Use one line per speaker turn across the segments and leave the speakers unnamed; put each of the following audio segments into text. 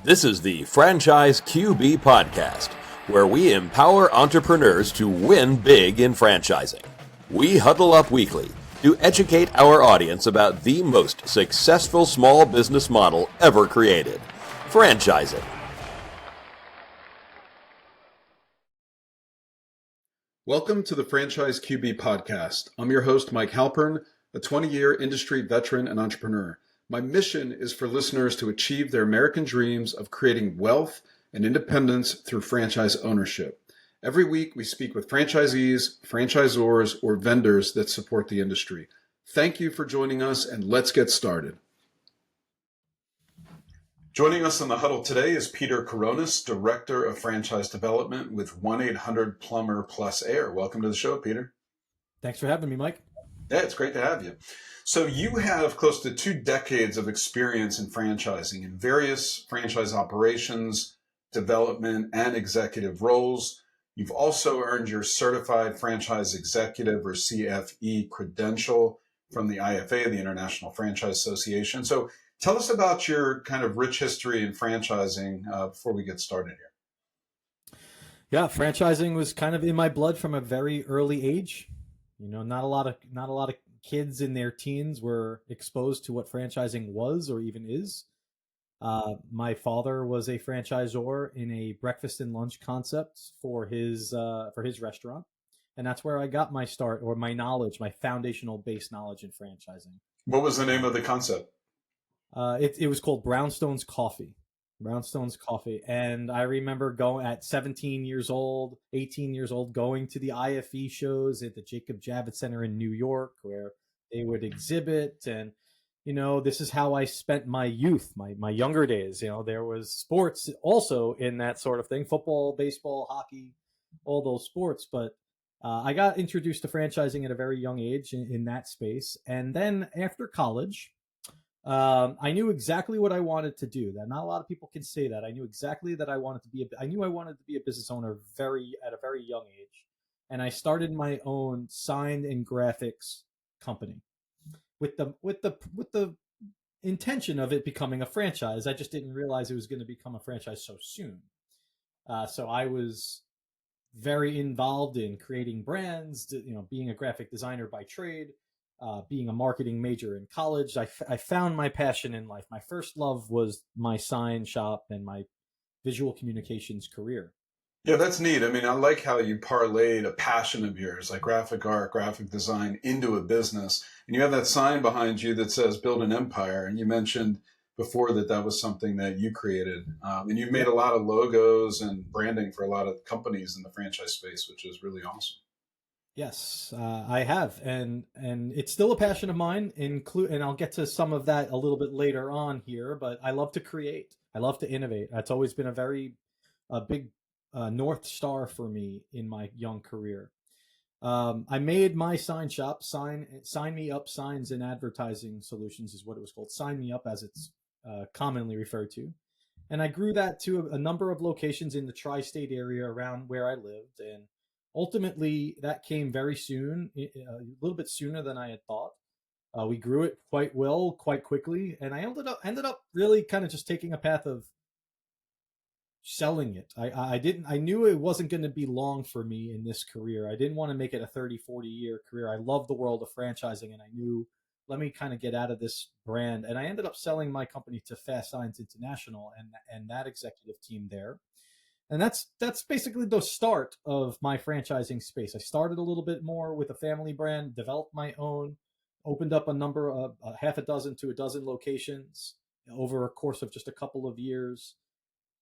This is the Franchise QB Podcast, where we empower entrepreneurs to win big in franchising. We huddle up weekly to educate our audience about the most successful small business model ever created, franchising.
Welcome to the Franchise QB Podcast. I'm your host, Mike Halpern, a 20-year industry veteran and entrepreneur. My mission is for listeners to achieve their American dreams of creating wealth and independence through franchise ownership. Every week, we speak with franchisees, franchisors, or vendors that support the industry. Thank you for joining us, and let's get started. Joining us on the huddle today is Peter Kourounis, Director of Franchise Development with 1-800-Plumber Plus Air. Welcome to the show, Peter.
Thanks for having me, Mike.
Yeah, it's great to have you. So you have close to 2 decades of experience in franchising in various franchise operations, development, and executive roles. You've also earned your Certified Franchise Executive or CFE credential from the IFA, the International Franchise Association. So tell us about your kind of rich history in franchising before we get started here.
Yeah, franchising was kind of in my blood from a very early age. You know, not a lot of kids in their teens were exposed to what franchising was or even is. My father was a franchisor in a breakfast and lunch concept for his restaurant, and that's where I got my start, or my knowledge, my foundational base knowledge in franchising.
What was the name of the concept?
It was called Brownstone's Coffee. Brownstone's Coffee. And I remember going at 17 years old, 18 years old, going to the IFE shows at the Jacob Javits Center in New York, where they would exhibit. And, you know, this is how I spent my youth, my younger days. You know, there was sports also in that sort of thing, football, baseball, hockey, all those sports. But I got introduced to franchising at a very young age in that space. And then after college, I knew exactly what I wanted to do. That not a lot of people can say that. I knew exactly that I wanted to be a business owner at a very young age, and I started my own sign and graphics company with the intention of it becoming a franchise. I just didn't realize it was going to become a franchise so soon. So I was very involved in creating brands, you know, being a graphic designer by trade. Being a marketing major in college, I found my passion in life. My first love was my sign shop and my visual communications career.
Yeah, that's neat. I mean, I like how you parlayed a passion of yours, like graphic art, graphic design, into a business. And you have that sign behind you that says build an empire. And you mentioned before that was something that you created. And you've made a lot of logos and branding for a lot of companies in the franchise space, which is really awesome.
Yes, I have, and it's still a passion of mine. And I'll get to some of that a little bit later on here. But I love to create. I love to innovate. That's always been a big North Star for me in my young career. I made my sign shop, Sign Me Up Signs and Advertising Solutions is what it was called. Sign Me Up, as it's commonly referred to. And I grew that to a number of locations in the tri-state area around where I lived, and ultimately, that came very soon, a little bit sooner than I had thought. We grew it quite well, quite quickly, and I ended up really kind of just taking a path of selling it. I knew it wasn't going to be long for me in this career. I didn't want to make it a 30, 40-year career. I love the world of franchising, and I knew, let me kind of get out of this brand. And I ended up selling my company to Fast Signs International and that executive team there. And that's basically the start of my franchising space. I started a little bit more with a family brand, developed my own, opened up a number of half a dozen to a dozen locations over a course of just a couple of years.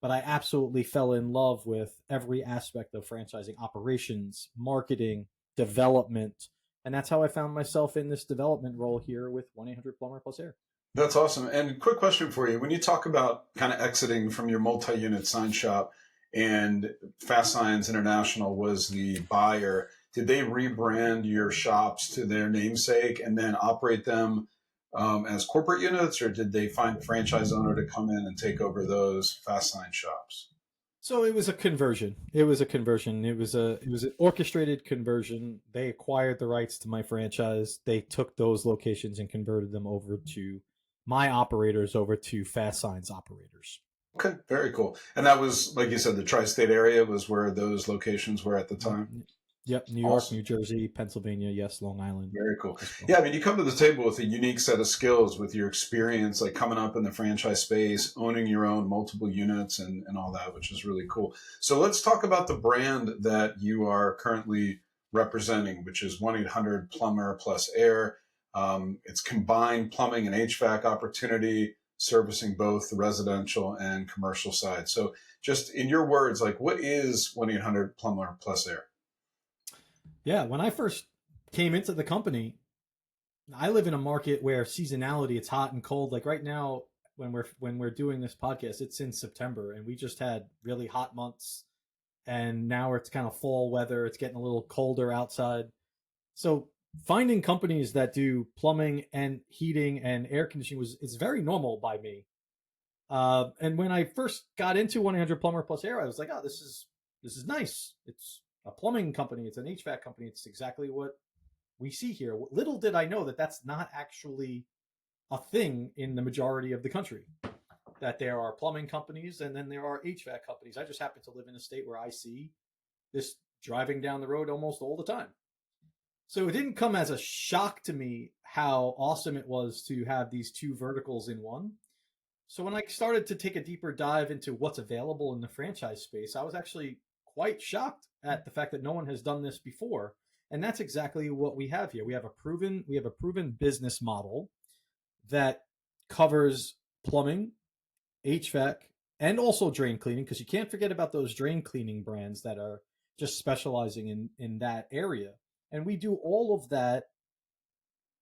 But I absolutely fell in love with every aspect of franchising: operations, marketing, development. And that's how I found myself in this development role here with 1-800-Plumber Plus Air.
That's awesome. And quick question for you. When you talk about kind of exiting from your multi-unit sign shop, and Fast Signs International was the buyer, did they rebrand your shops to their namesake and then operate them as corporate units, or did they find a franchise owner to come in and take over those Fast Sign shops?
So it was a conversion. It was an orchestrated conversion. They acquired the rights to my franchise. They took those locations and converted them over to my operators, over to Fast Signs operators.
Okay, very cool. And that was, like you said, the tri-state area was where those locations were at the time.
Yep, New York,
Awesome.
New Jersey, Pennsylvania, yes, Long Island
Very cool.
as well.
Yeah, I mean, you come to the table with a unique set of skills with your experience, like coming up in the franchise space, owning your own multiple units and all that, which is really cool. So let's talk about the brand that you are currently representing, which is 1-800-Plumber plus Air. It's combined plumbing and HVAC opportunity, servicing both the residential and commercial side. So just in your words, like what is 1-800-Plumber plus Air?
Yeah, when I first came into the company, I live in a market where seasonality, it's hot and cold. Like right now, when we're doing this podcast, it's in September, and we just had really hot months, and now it's kind of fall weather. It's getting a little colder outside. So finding companies that do plumbing and heating and air conditioning is very normal by me. And when I first got into 1-800-Plumber plus Air, I was like, oh, this is nice. It's a plumbing company. It's an HVAC company. It's exactly what we see here. Little did I know that that's not actually a thing in the majority of the country, that there are plumbing companies and then there are HVAC companies. I just happen to live in a state where I see this driving down the road almost all the time. So it didn't come as a shock to me how awesome it was to have these two verticals in one. So when I started to take a deeper dive into what's available in the franchise space, I was actually quite shocked at the fact that no one has done this before. And that's exactly what we have here. We have a proven business model that covers plumbing, HVAC, and also drain cleaning, because you can't forget about those drain cleaning brands that are just specializing in that area. And we do all of that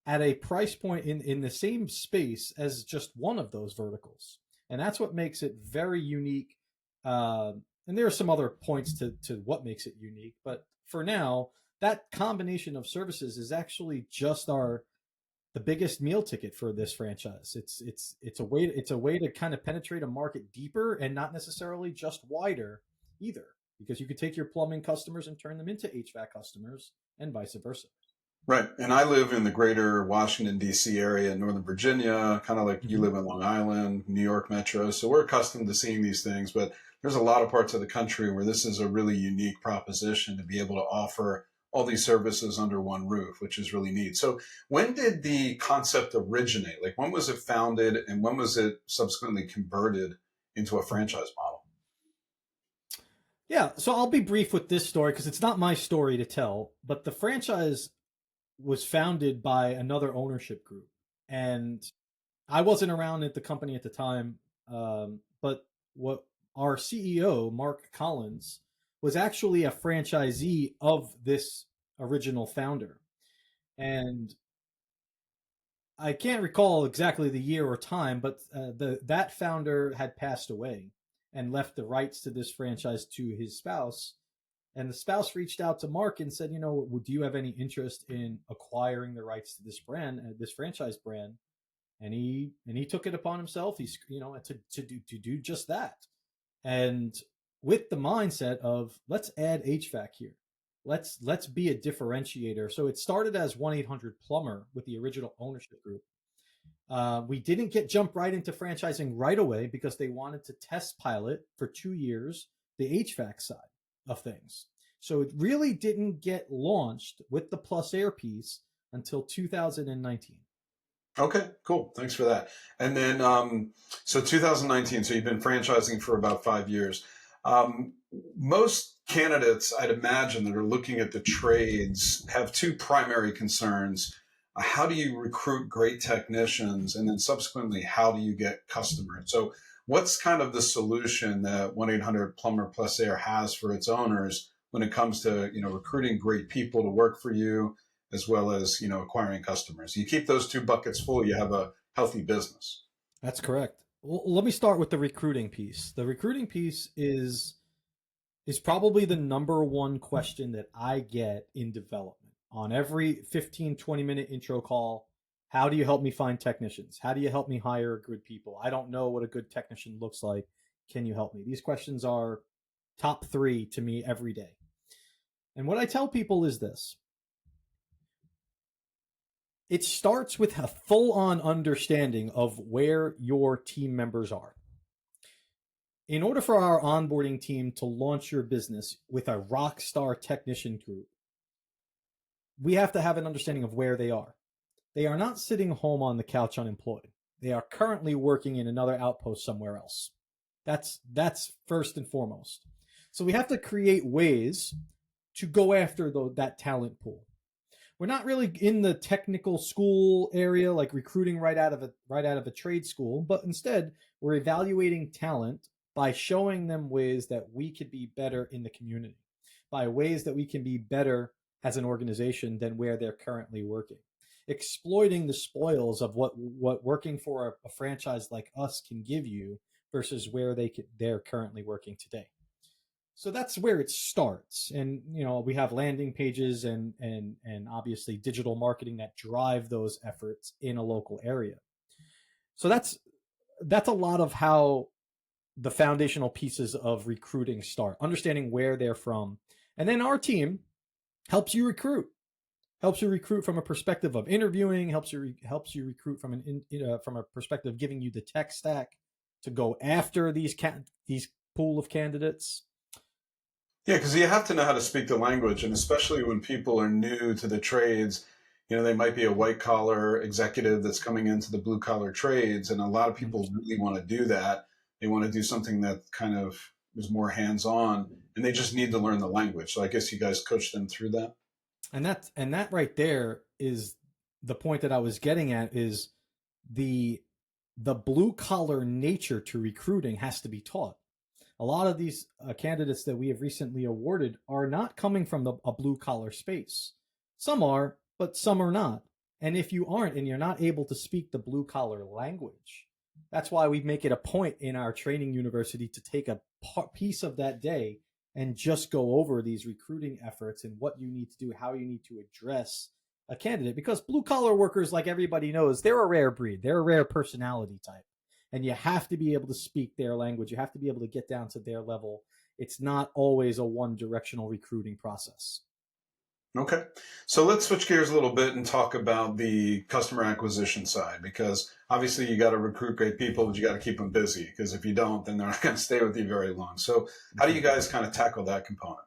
at a price point in the same space as just one of those verticals. And that's what makes it very unique. And there are some other points to what makes it unique. But for now, that combination of services is actually just the biggest meal ticket for this franchise. It's a way to kind of penetrate a market deeper and not necessarily just wider either, because you could take your plumbing customers and turn them into HVAC customers and vice versa.
Right. And I live in the greater Washington, D.C. area, Northern Virginia, kind of like you live in Long Island, New York Metro. So we're accustomed to seeing these things, but there's a lot of parts of the country where this is a really unique proposition to be able to offer all these services under one roof, which is really neat. So when did the concept originate? Like when was it founded and when was it subsequently converted into a franchise model?
Yeah, so I'll be brief with this story because it's not my story to tell, but the franchise was founded by another ownership group. And I wasn't around at the company at the time, but what our CEO, Mark Collins, was actually a franchisee of this original founder. And I can't recall exactly the year or time, but that founder had passed away and left the rights to this franchise to his spouse. And the spouse reached out to Mark and said, do you have any interest in acquiring the rights to this brand, this franchise brand? And he took it upon himself. He's, to do just that. And with the mindset of let's add HVAC here. Let's be a differentiator. So it started as 1-800-Plumber with the original ownership group. We didn't jump right into franchising right away because they wanted to test pilot for 2 years the HVAC side of things. So it really didn't get launched with the Plus Air piece until 2019.
Okay, cool. Thanks for that. And then, so 2019, so you've been franchising for about 5 years. Most candidates, I'd imagine, that are looking at the trades have two primary concerns. How do you recruit great technicians? And then subsequently, how do you get customers? So what's kind of the solution that 1-800-Plumber plus Air has for its owners when it comes to, recruiting great people to work for you, as well as, acquiring customers? You keep those two buckets full, you have a healthy business.
That's correct. Well, let me start with the recruiting piece. The recruiting piece is probably the number one question that I get in development on every 15, 20-minute intro call. How do you help me find technicians? How do you help me hire good people? I don't know what a good technician looks like. Can you help me? These questions are top 3 to me every day. And what I tell people is this. It starts with a full-on understanding of where your team members are. in order for our onboarding team to launch your business with a rock star technician group, we have to have an understanding of where they are. They are not sitting home on the couch unemployed. They are currently working in another outpost somewhere else. That's first and foremost. So we have to create ways to go after that talent pool. We're not really in the technical school area, like recruiting right out of a trade school, but instead we're evaluating talent by showing them ways that we could be better in the community, by ways that we can be better as an organization than where they're currently working, exploiting the spoils of what working for a franchise like us can give you versus where they're currently working today. So that's where it starts. And, we have landing pages and obviously digital marketing that drive those efforts in a local area. So that's a lot of how the foundational pieces of recruiting start, understanding where they're from. And then our team helps you recruit from a perspective of interviewing, helps you recruit from a perspective of giving you the tech stack to go after these pool of candidates.
Yeah, because you have to know how to speak the language, and especially when people are new to the trades, they might be a white collar executive that's coming into the blue collar trades, and a lot of people really want to do that. They want to do something that kind of is more hands on, and they just need to learn the language. So I guess you guys coach them through that.
And that right there is the point that I was getting at, is the blue collar nature to recruiting has to be taught. A lot of these candidates that we have recently awarded are not coming from a blue collar space. Some are, but some are not. And if you aren't, and you're not able to speak the blue collar language, that's why we make it a point in our training university to take a piece of that day and just go over these recruiting efforts and what you need to do, how you need to address a candidate. Because blue collar workers, like everybody knows, they're a rare breed. They're a rare personality type. And you have to be able to speak their language. You have to be able to get down to their level. It's not always a one-directional recruiting process.
Okay. So let's switch gears a little bit and talk about the customer acquisition side, because obviously you got to recruit great people, but you got to keep them busy, because if you don't, then they're not going to stay with you very long. So how do you guys kind of tackle that component?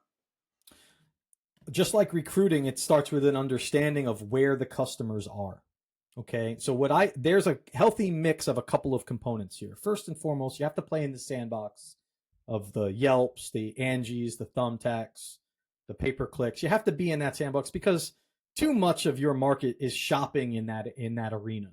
Just like recruiting, it starts with an understanding of where the customers are. Okay, so there's a healthy mix of a couple of components here. First and foremost, you have to play in the sandbox of the Yelps, the Angies, the Thumbtacks, the pay-per-clicks. You have to be in that sandbox because too much of your market is shopping in that arena.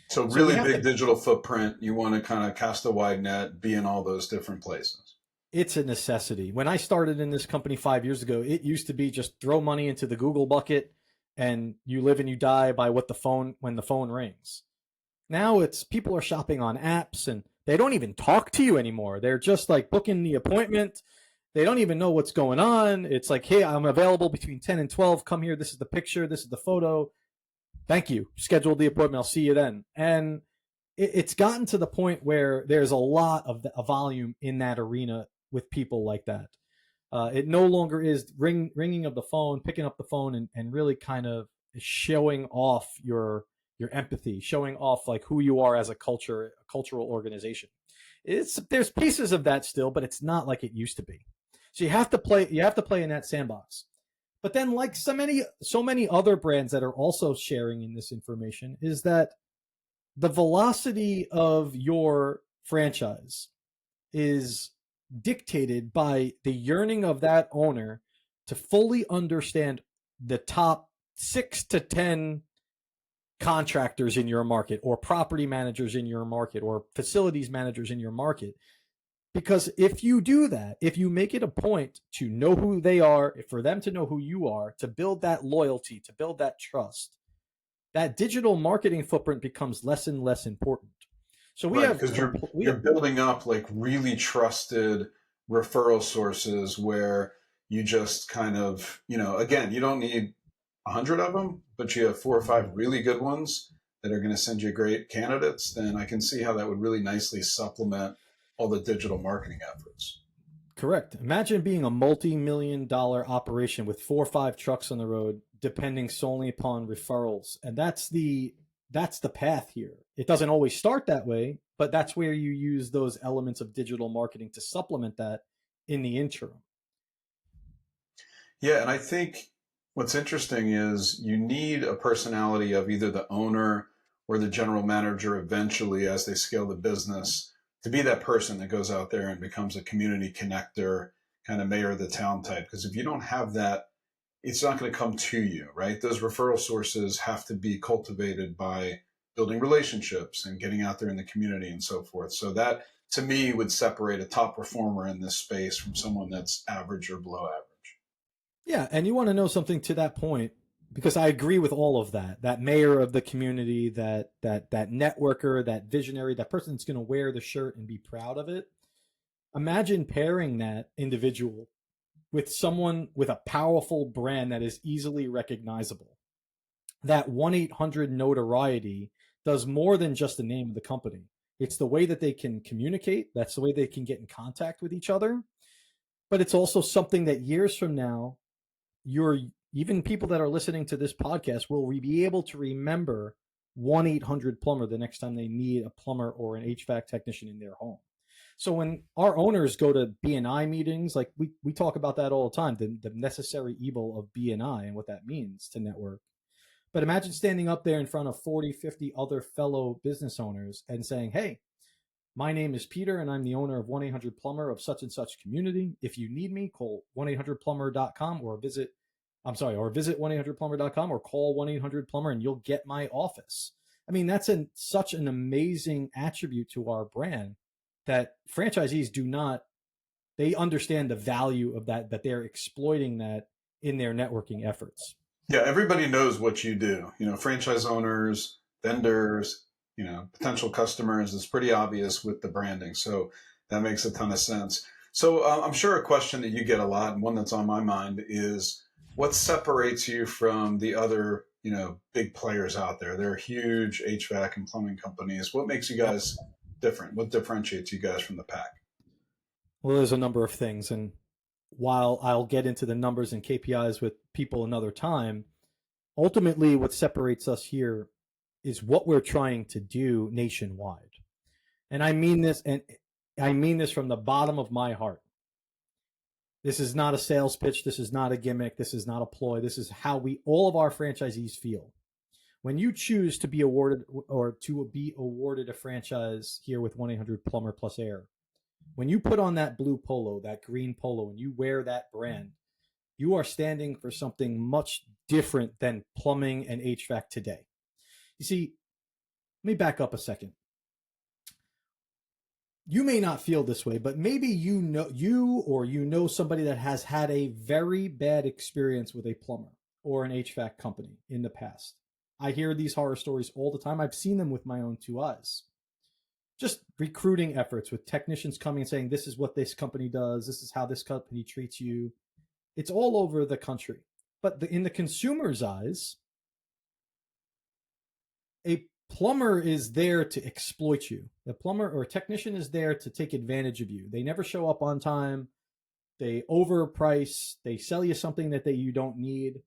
So really big digital footprint. You want to kind of cast a wide net, be in all those different places.
It's a necessity. When I started in this company 5 years ago, it used to be just throw money into the Google bucket and you live and you die by when the phone rings. Now people are shopping on apps and they don't even talk to you anymore. They're just like booking the appointment. They don't even know what's going on. It's like, hey, I'm available between 10 and 12. Come here. This is the picture. This is the photo. Thank you. Schedule the appointment. I'll see you then. And it's gotten to the point where there's a lot of a volume in that arena with people like that. It no longer is ringing of the phone, picking up the phone, and really kind of showing off your empathy, showing off like who you are as a cultural organization. There's pieces of that still, but it's not like it used to be. So you have to play in that sandbox. But then, like so many other brands that are also sharing in this information, is that the velocity of your franchise is dictated by the yearning of that owner to fully understand the top 6 to 10 contractors in your market, or property managers in your market, or facilities managers in your market. Because if you do that, if you make it a point to know who they are, for them to know who you are, to build that loyalty, to build that trust, that digital marketing footprint becomes less and less important. So because
you're building up like really trusted referral sources where you just kind of, again, you don't need 100 of them, but you have 4 or 5 really good ones that are going to send you great candidates, then I can see how that would really nicely supplement all the digital marketing efforts.
Correct. Imagine being a multi-million-dollar operation with 4 or 5 trucks on the road, depending solely upon referrals. And that's the path here. It doesn't always start that way, but that's where you use those elements of digital marketing to supplement that in the interim.
Yeah, and I think what's interesting is you need a personality of either the owner or the general manager eventually as they scale the business to be that person that goes out there and becomes a community connector, kind of mayor of the town type. Because if you don't have that, it's not going to come to you, right? Those referral sources have to be cultivated by building relationships and getting out there in the community and so forth. So that, to me, would separate a top performer in this space from someone that's average or below average.
Yeah, and you want to know something to that point, because I agree with all of that. That mayor of the community, that networker, that visionary, that person that's going to wear the shirt and be proud of it. Imagine pairing that individual with someone with a powerful brand that is easily recognizable. That 1-800 notoriety does more than just the name of the company. It's the way that they can communicate. That's the way they can get in contact with each other. But it's also something that years from now, even people that are listening to this podcast will be able to remember 1-800-Plumber the next time they need a plumber or an HVAC technician in their home. So when our owners go to B&I meetings, like we talk about that all the time, the necessary evil of B&I and what that means to network. But imagine standing up there in front of 40, 50 other fellow business owners and saying, hey, my name is Peter and I'm the owner of 1-800-Plumber of such and such community. If you need me, call 1-800-Plumber.com or visit 1-800-Plumber.com or call 1-800-Plumber and you'll get my office. I mean, that's such an amazing attribute to our brand that franchisees they understand the value of that they're exploiting that in their networking efforts.
Yeah, everybody knows what you do. Franchise owners, vendors, potential customers. It's pretty obvious with the branding. So that makes a ton of sense. So I'm sure a question that you get a lot, and one that's on my mind, is what separates you from the other, big players out there? They're huge HVAC and plumbing companies. What makes you guys different? What differentiates you guys from the pack?
Well, there's a number of things. And while I'll get into the numbers and KPIs with people another time, ultimately what separates us here is what we're trying to do nationwide. And I mean this from the bottom of my heart. This is not a sales pitch. This is not a gimmick. This is not a ploy. This is how all of our franchisees feel. When you choose to be awarded a franchise here with 1-800-Plumber plus Air, when you put on that blue polo, that green polo, and you wear that brand, you are standing for something much different than plumbing and HVAC today. You see, let me back up a second. You may not feel this way, but maybe you know somebody that has had a very bad experience with a plumber or an HVAC company in the past. I hear these horror stories all the time. I've seen them with my own two eyes. Just recruiting efforts with technicians coming and saying, this is what this company does. This is how this company treats you. It's all over the country. But in the consumer's eyes, a plumber is there to exploit you. A plumber or a technician is there to take advantage of you. They never show up on time. They overprice. They sell you something that you don't need.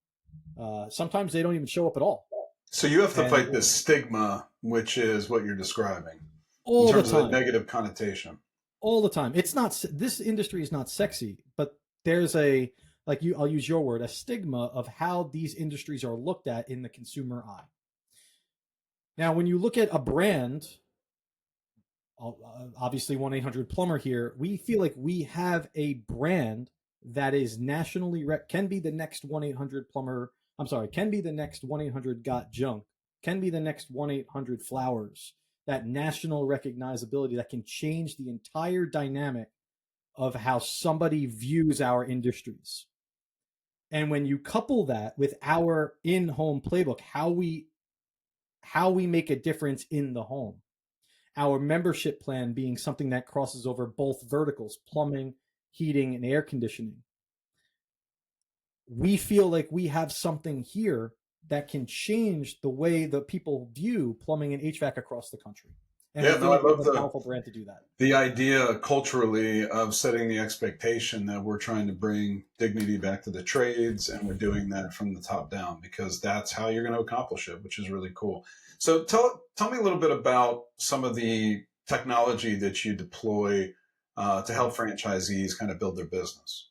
Sometimes they don't even show up at all.
So you have to fight this stigma, which is what you're describing.
All
in terms
the time.
Of the negative connotation.
All the time. It's not, this industry is not sexy, but there's I'll use your word, a stigma of how these industries are looked at in the consumer eye. Now, when you look at a brand, obviously 1-800-Plumber here, we feel like we have a brand that is nationally, can be the next 1-800-Plumber. I'm sorry, can be the next 1-800-Got-Junk, can be the next 1-800-Flowers. That national recognizability that can change the entire dynamic of how somebody views our industries. And when you couple that with our in-home playbook, how we make a difference in the home, our membership plan being something that crosses over both verticals, plumbing, heating, and air conditioning, we feel like we have something here that can change the way that people view plumbing and HVAC across the country. And I love the powerful brand to do that.
The idea culturally of setting the expectation that we're trying to bring dignity back to the trades, and we're doing that from the top down, because that's how you're going to accomplish it, which is really cool. So tell me a little bit about some of the technology that you deploy to help franchisees kind of build their business?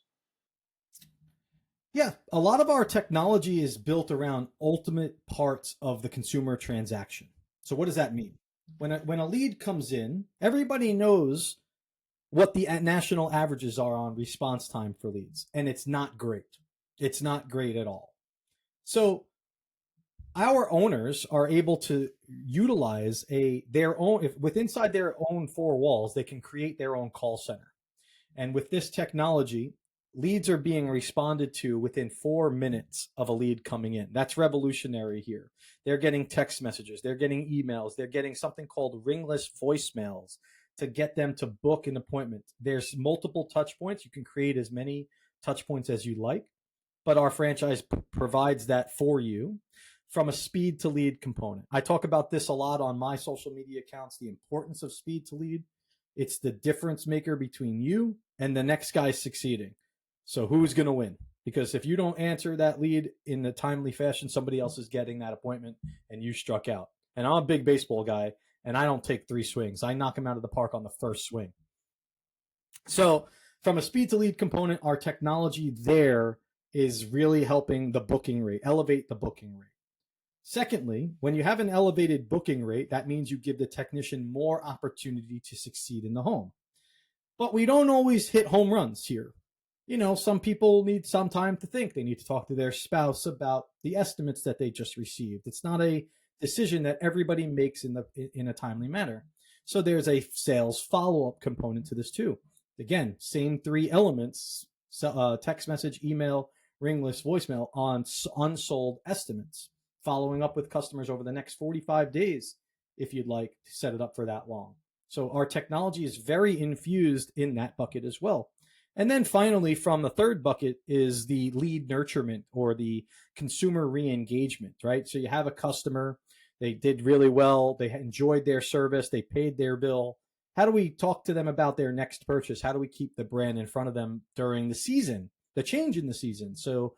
Yeah, a lot of our technology is built around ultimate parts of the consumer transaction. So what does that mean? When a lead comes in, everybody knows what the national averages are on response time for leads, and it's not great. It's not great at all. So our owners are able to utilize their own, if inside their own four walls, they can create their own call center. And with this technology, leads are being responded to within 4 minutes of a lead coming in. That's revolutionary here. They're getting text messages, they're getting emails, they're getting something called ringless voicemails to get them to book an appointment. There's multiple touch points. You can create as many touch points as you like, but our franchise provides that for you from a speed to lead component. I talk about this a lot on my social media accounts, the importance of speed to lead. It's the difference maker between you and the next guy succeeding. So who's going to win? Because if you don't answer that lead in a timely fashion, somebody else is getting that appointment and you struck out. And I'm a big baseball guy, and I don't take 3 swings. I knock him out of the park on the first swing. So from a speed to lead component, our technology there is really helping the booking rate, elevate the booking rate. Secondly, when you have an elevated booking rate, that means you give the technician more opportunity to succeed in the home. But we don't always hit home runs here. You know, some people need some time to think. They need to talk to their spouse about the estimates that they just received. It's not a decision that everybody makes in a timely manner. So there's a sales follow-up component to this too. Again, same 3 elements, text message, email, ringless voicemail on unsold estimates, following up with customers over the next 45 days if you'd like to set it up for that long. So our technology is very infused in that bucket as well. And then finally, from the third bucket is the lead nurturement or the consumer re-engagement, right? So you have a customer, they did really well, they enjoyed their service, they paid their bill. How do we talk to them about their next purchase? How do we keep the brand in front of them during the season, the change in the season? So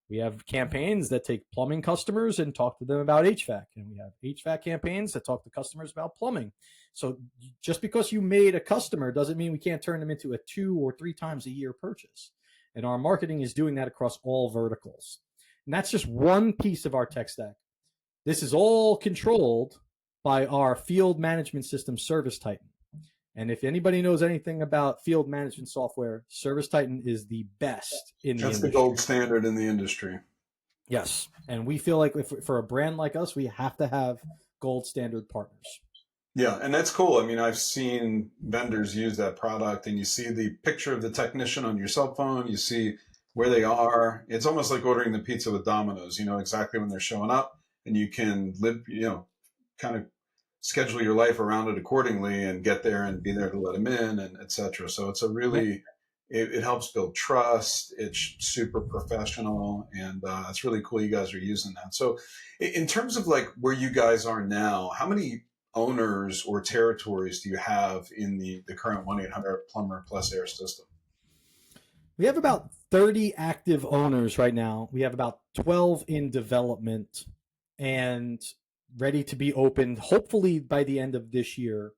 we have campaigns that take plumbing customers and talk to them about HVAC. And we have HVAC campaigns that talk to customers about plumbing. So just because you made a customer doesn't mean we can't turn them into a 2 or 3 times a year purchase. And our marketing is doing that across all verticals. And that's just one piece of our tech stack. This is all controlled by our field management system, ServiceTitan. And if anybody knows anything about field management software, ServiceTitan is the best in the industry.
That's the gold standard in the industry.
Yes. And we feel like for a brand like us, we have to have gold standard partners.
Yeah, and that's cool. I mean, I've seen vendors use that product, and you see the picture of the technician on your cell phone. You see where they are. It's almost like ordering the pizza with Domino's. You know exactly when they're showing up, and you can live, kind of schedule your life around it accordingly and get there and be there to let them in, and et cetera. So it's a really, it helps build trust. It's super professional, and it's really cool you guys are using that. So in terms of like where you guys are now, how many owners or territories do you have in the current 1-800-Plumber Plus Air system?
We have about 30 active owners right now. We have about 12 in development and ready to be opened, hopefully by the end of this year,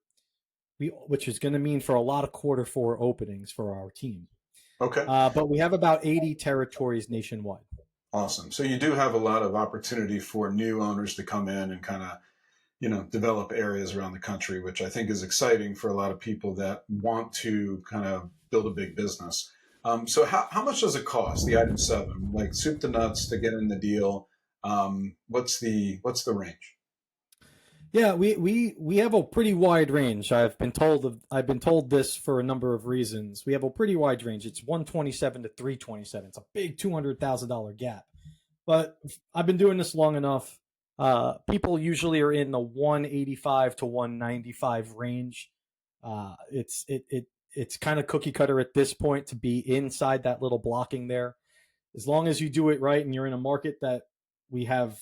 which is going to mean for a lot of Q4 openings for our team.
Okay.
But we have about 80 territories nationwide.
Awesome. So you do have a lot of opportunity for new owners to come in and kind of, develop areas around the country, which I think is exciting for a lot of people that want to kind of build a big business. So how much does it cost, the item 7, like soup to nuts to get in the deal? What's the range?
Yeah, we have a pretty wide range. I've been told this for a number of reasons. We have a pretty wide range. It's $127 to $327. It's a big $200,000 gap. But I've been doing this long enough. People usually are in the $185 to $195 range. It's kind of cookie cutter at this point to be inside that little blocking there. As long as you do it right and you're in a market that we have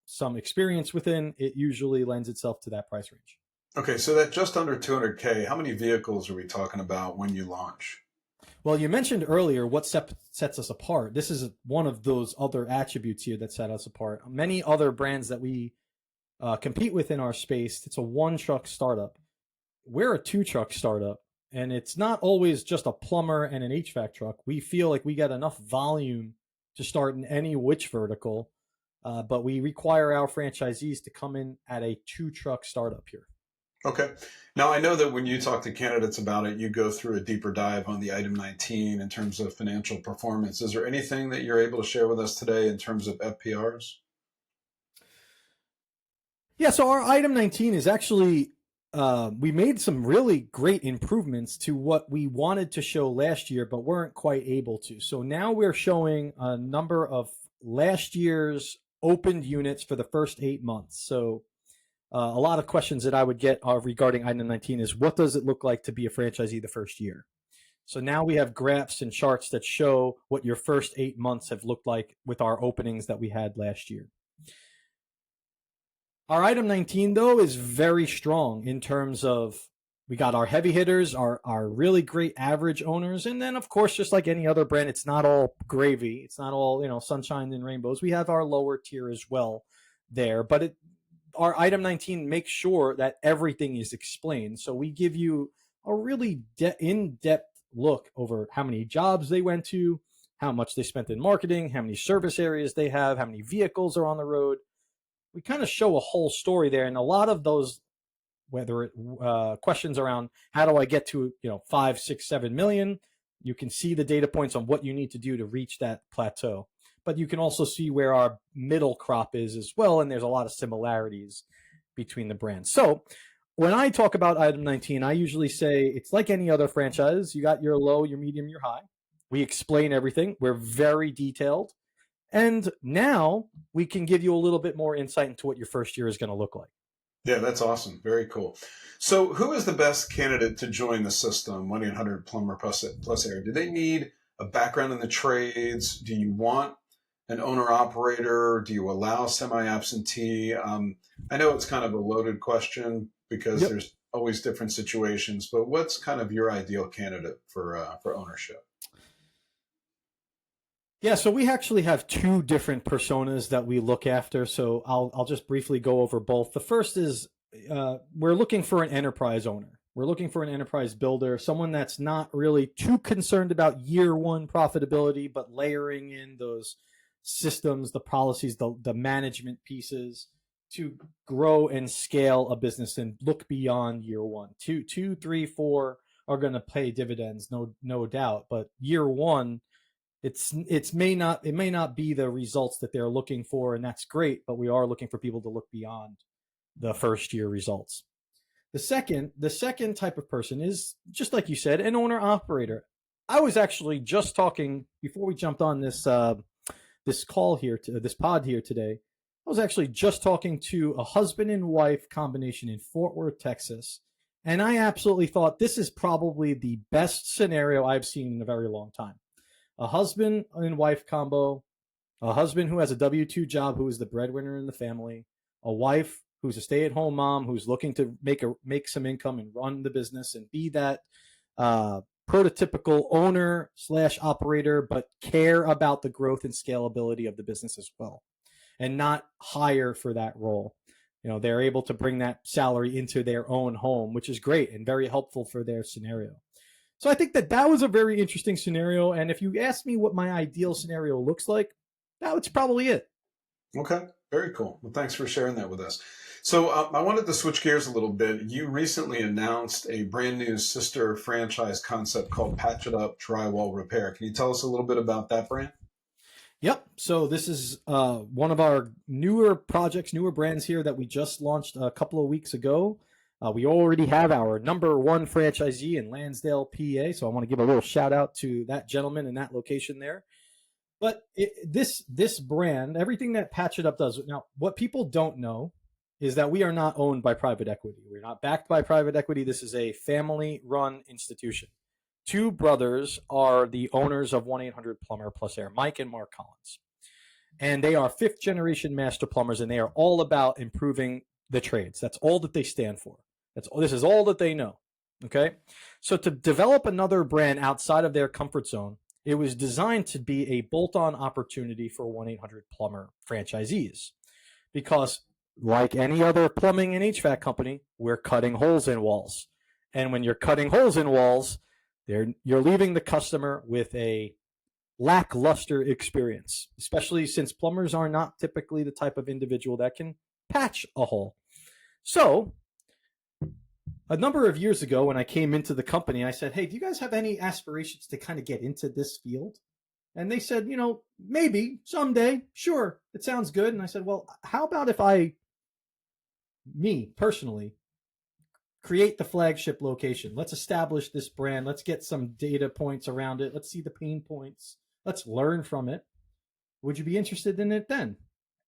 some experience within, it usually lends itself to that price range.
Okay, so that just under 200K, how many vehicles are we talking about when you launch?
Well, you mentioned earlier what sets us apart. This is one of those other attributes here that set us apart. Many other brands that we compete with in our space, it's a one-truck startup. we're a 2-truck startup, and it's not always just a plumber and an HVAC truck. We feel like we got enough volume to start in any which vertical, but we require our franchisees to come in at a 2-truck startup here.
Okay. Now, I know that when you talk to candidates about it, you go through a deeper dive on the item 19 in terms of financial performance. Is there anything that you're able to share with us today in terms of FPRs?
Yeah, so our item 19 is actually, we made some really great improvements to what we wanted to show last year, but weren't quite able to. So now we're showing a number of last year's opened units for the first 8 months. So a lot of questions that I would get regarding item 19 is, what does it look like to be a franchisee the first year? So now we have graphs and charts that show what your first 8 months have looked like with our openings that we had last year. Our item 19, though, is very strong in terms of, we got our heavy hitters, our really great average owners, and then, of course, just like any other brand, it's not all gravy. It's not all, sunshine and rainbows. We have our lower tier as well there, but our item 19 makes sure that everything is explained. So we give you a really in-depth look over how many jobs they went to, how much they spent in marketing, how many service areas they have, how many vehicles are on the road. We kind of show a whole story there. And a lot of those, whether questions around how do I get to 5, 6, 7 million, you can see the data points on what you need to do to reach that plateau. But you can also see where our middle crop is as well, and there's a lot of similarities between the brands. So when I talk about item 19, I usually say it's like any other franchise. You got your low, your medium, your high. We explain everything. We're very detailed. And now we can give you a little bit more insight into what your first year is going to look like.
Yeah, that's awesome. Very cool. So who is the best candidate to join the system, 1-800-Plumber plus Air? Do they need a background in the trades? Do you want an owner-operator? Do you allow semi-absentee? I know it's kind of a loaded question because there's always different situations, but what's kind of your ideal candidate for ownership?
Yeah, so we actually have 2 different personas that we look after. So I'll just briefly go over both. The first is we're looking for an enterprise owner. We're looking for an enterprise builder, someone that's not really too concerned about year 1 profitability, but layering in those systems, the policies, the management pieces to grow and scale a business and look beyond year 1. 2, 3, 4 are going to pay dividends, no doubt. But year 1, it may not be the results that they're looking for, and that's great. But we are looking for people to look beyond the first year results. The second type of person is, just like you said, an owner operator. I was actually just talking before we jumped on this call here, this pod here today. I was actually just talking to a husband and wife combination in Fort Worth, Texas. And I absolutely thought this is probably the best scenario I've seen in a very long time. A husband and wife combo, a husband who has a W-2 job, who is the breadwinner in the family, a wife who's a stay-at-home mom, who's looking to make some income and run the business and be that prototypical owner / operator, but care about the growth and scalability of the business as well, and not hire for that role. They're able to bring that salary into their own home, which is great and very helpful for their scenario. So I think that was a very interesting scenario. And if you ask me what my ideal scenario looks like, that's probably it.
Okay, very cool. Well, thanks for sharing that with us. So I wanted to switch gears a little bit. You recently announced a brand new sister franchise concept called PatchitUp Drywall Repair. Can you tell us a little bit about that brand?
Yep. So this is one of our newer projects, newer brands here that we just launched a couple of weeks ago. We already have our number 1 franchisee in Lansdale, PA. So I want to give a little shout out to that gentleman in that location there. But this brand, everything that PatchitUp does, now what people don't know is that we are not owned by private equity. We're not backed by private equity. This is a family-run institution. 2 brothers are the owners of 1-800-Plumber plus Air, Mike and Mark Collins. And they are 5th-generation master plumbers, and they are all about improving the trades. That's all that they stand for. This is all that they know. Okay? So to develop another brand outside of their comfort zone, it was designed to be a bolt-on opportunity for 1-800-Plumber franchisees. Because like any other plumbing and HVAC company, we're cutting holes in walls. And when you're cutting holes in walls, you're leaving the customer with a lackluster experience, especially since plumbers are not typically the type of individual that can patch a hole. So a number of years ago when I came into the company, I said, hey, do you guys have any aspirations to kind of get into this field? And they said, maybe someday. Sure, it sounds good. And I said, well, how about if me personally, create the flagship location? Let's establish this brand. Let's get some data points around it. Let's see the pain points. Let's learn from it. Would you be interested in it then?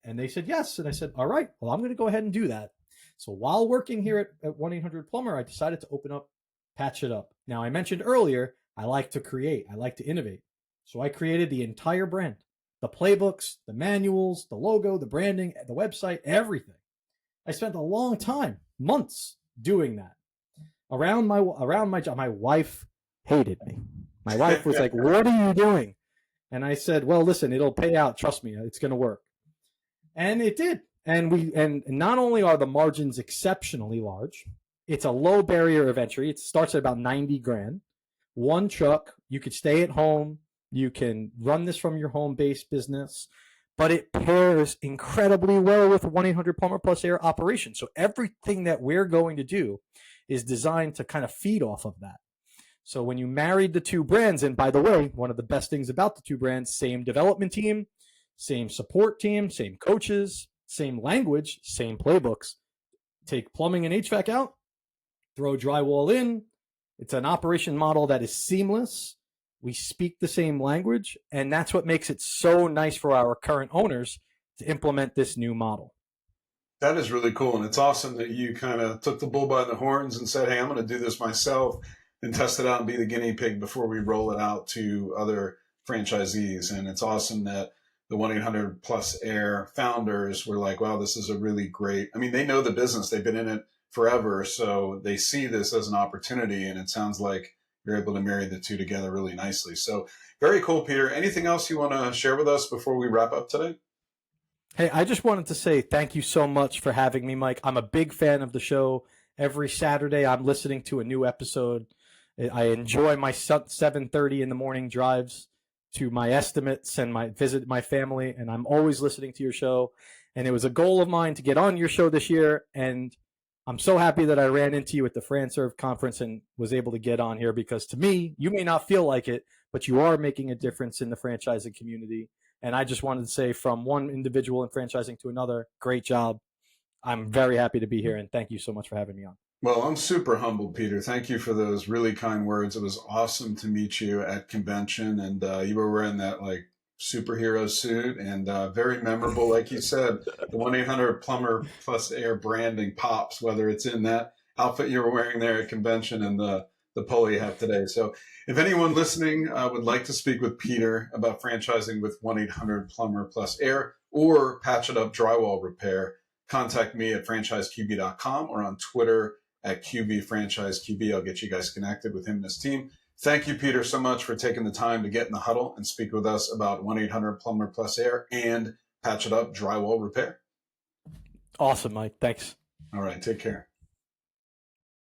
And they said yes. And I said, all right, well, I'm going to go ahead and do that. So while working here at 1-800-Plumber, I decided to open up Patch It Up. Now, I mentioned earlier, I like to create. I like to innovate. So I created the entire brand, the playbooks, the manuals, the logo, the branding, the website, everything. I spent a long time, months, doing that. Around my job, my wife hated me. My wife was like, what are you doing? And I said, well, listen, it'll pay out. Trust me, it's going to work. And it did. And not only are the margins exceptionally large, it's a low barrier of entry. It starts at about $90,000. One truck, you could stay at home. You can run this from your home-based business, but it pairs incredibly well with 1-800-Plumber Plus Air operation. So everything that we're going to do is designed to kind of feed off of that. So when you married the two brands, and by the way, one of the best things about the two brands, same development team, same support team, same coaches, same language, same playbooks. Take plumbing and HVAC out, throw drywall in. It's an operation model that is seamless. We speak the same language, and that's what makes it so nice for our current owners to implement this new model.
That is really cool, and it's awesome that you kind of took the bull by the horns and said, hey, I'm going to do this myself and test it out and be the guinea pig before we roll it out to other franchisees. And it's awesome that the 1-800 Plus Air founders were like, wow, this is a really great, I mean, they know the business. They've been in it forever, so they see this as an opportunity, and it sounds like you're able to marry the two together really nicely. So very cool, Peter. Anything else you want to share with us before we wrap up today?
Hey, I just wanted to say thank you so much for having me, Mike. I'm a big fan of the show. Every Saturday, I'm listening to a new episode. I enjoy my 7:30 in the morning drives to my estimates and my visit my family, and I'm always listening to your show. And it was a goal of mine to get on your show this year, and I'm so happy that I ran into you at the FranServe conference and was able to get on here, because to me, you may not feel like it, but you are making a difference in the franchising community. And I just wanted to say, from one individual in franchising to another, great job. I'm very happy to be here, and thank you so much for having me on.
Well, I'm super humbled, Peter. Thank you for those really kind words. It was awesome to meet you at convention, and you were wearing that like superhero suit, and very memorable. Like you said, the 1-800-Plumber Plus Air branding pops, whether it's in that outfit you were wearing there at convention and the polo you have today. So if anyone listening would like to speak with Peter about franchising with 1-800-Plumber Plus Air or PatchitUp Drywall Repair, contact me at franchiseqb.com or on Twitter at QBFranchiseQB. I'll get you guys connected with him and his team. Thank you, Peter, so much for taking the time to get in the huddle and speak with us about 1-800-Plumber Plus Air and PatchitUp Drywall Repair.
Awesome, Mike. Thanks.
All right, take care.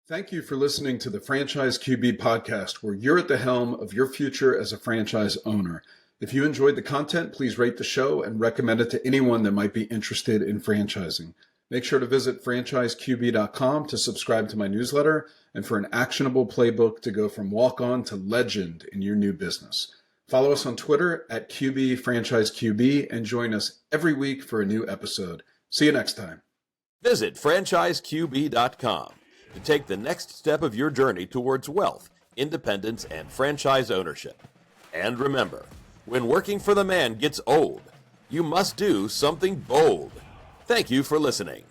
Thank you for listening to the Franchise QB podcast, where you're at the helm of your future as a franchise owner. If you enjoyed the content, please rate the show and recommend it to anyone that might be interested in franchising. Make sure to visit franchiseqb.com to subscribe to my newsletter and for an actionable playbook to go from walk-on to legend in your new business. Follow us on Twitter at QBFranchiseQB and join us every week for a new episode. See you next time.
Visit franchiseqb.com to take the next step of your journey towards wealth, independence, and franchise ownership. And remember, when working for the man gets old, you must do something bold. Thank you for listening.